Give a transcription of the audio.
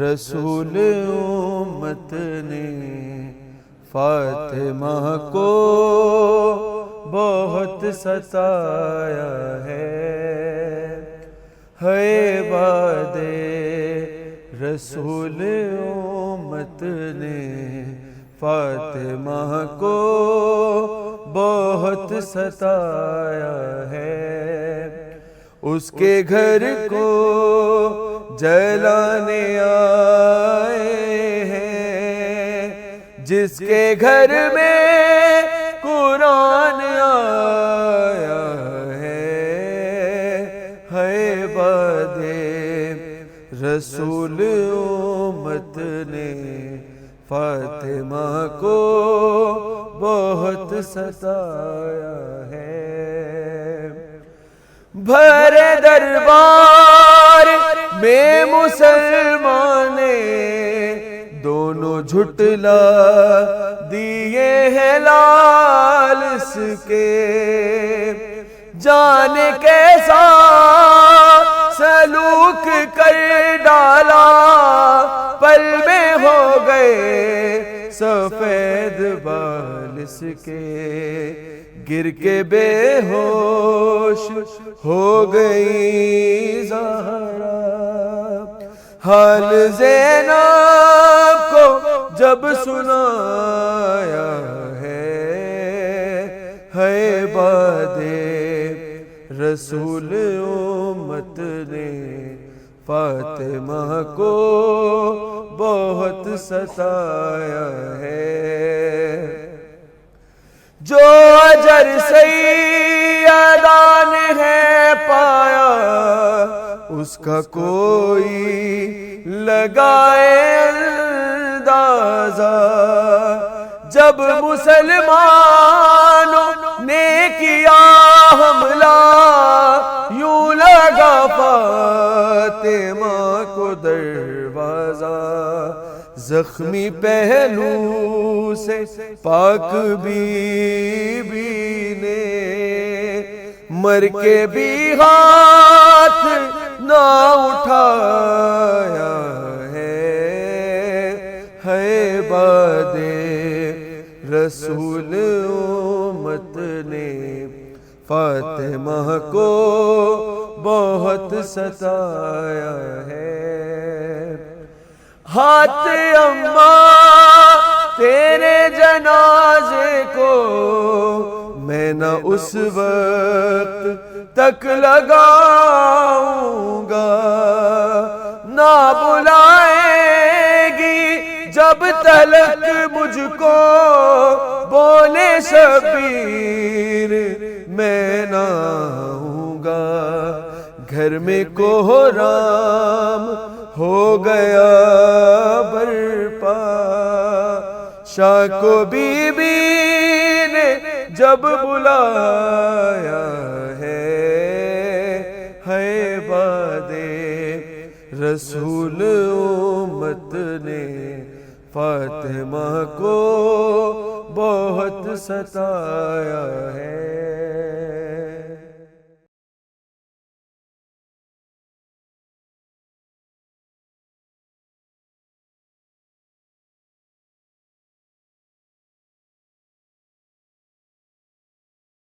رسول امت نے فاطمہ کو بہت ستایا ہے باد رسول امت نے فاطمہ کو بہت ستایا ہے، اس کے گھر کو جلانے آئے ہیں، جس کے گھر میں قرآن آیا ہے باد رسول امت نے فاطمہ کو بہت ستایا ہے۔ بھرے دربار میں مسلمان دونوں جھٹلا دیے ہیں لال اس کے، جانے کیسا سلوک کر ڈالا، پل میں ہو گئے سفید بال اس کے، گر کے بے ہوش ہو گئی زہرا، حال زینب کو جب سنایا ہے باد رسول امت نے فاطمہ کو بہت ستایا ہے۔ جو اجر سیدہ نے ہے پایا، اس کا کوئی لگائے اندازہ، جب مسلمانوں نے کیا حملہ، یوں لگا فاطمہ کو دروازہ، زخمی پہلو سے پاک بی بی نے مر کے بھی ہاتھ نہ اٹھایا ہے باد رسول امت نے فاطمہ کو بہت ستایا ہے۔ ہاتھ اماں تیرے جنازے کو میں نہ اس وقت تک لگاؤں گا، نہ بلائے گی جب تلک مجھ کو بولے شبیر میں نہ آؤں گا، گھر میں کوہرام ہو گیا برپا، شاہ کو بی بی نے جب بلایا ہے باد رسول امت نے فاطمہ کو بہت ستایا ہے۔